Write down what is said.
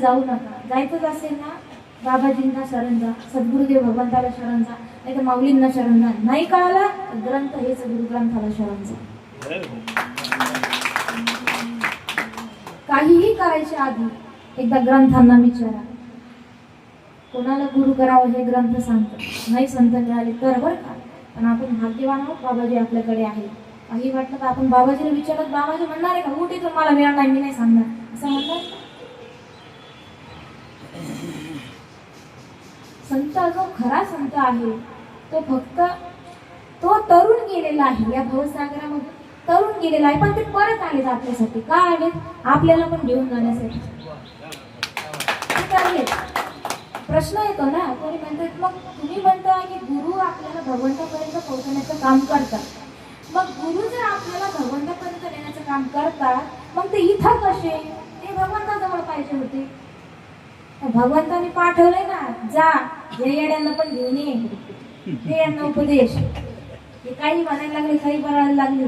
जाऊ नका. जायचंच असेल ना बाबाजींना शरण जा, सद्गुरुदेव भगवंताला शरण जा, नाही तर माऊलींना शरण जा. नाही कळाला तर ग्रंथ हे सद्गुरु ग्रंथाला शरण जा. काहीही करायच्या आधी एकदा ग्रंथांना विचारा. कोणाला गुरु करावं हे ग्रंथ सांगतात. नाही संत मिळाले तर बरं का, पण आपण भाग्यवान आहोत, बाबाजी आपल्याकडे आहे. काही वाटलं तर आपण बाबाजीला विचारत, बाबाजी म्हणणार आहे का उठी तर मला वेळ नाही, मी नाही सांगणार, असं म्हणणार. संत जो खरा संत आहे तो फक्त तो तरुण गेलेला आहे, या भवसागरामध्ये तरुण गेलेला आहे, पण ते परत आले आपल्यासाठी. का आले? आपल्याला पण घेऊन जाण्यासाठी. प्रश्न येतो ना, कोणी म्हणतात मग तुम्ही म्हणता की गुरु आपल्याला भगवंतापर्यंत पोहोचण्याचं काम करतात. मग गुरु जर आपल्याला भगवंतापर्यंत नेण्याचं काम करतात, मग ते इथं कसे? ते भगवंताजवळ पाहिजे होते. भगवंताने पाठवलंय ना, जा या येड्यांना पण घेऊन ये, ते यांना उपदेश. हे काही म्हणायला लागले, काही बनायला लागले.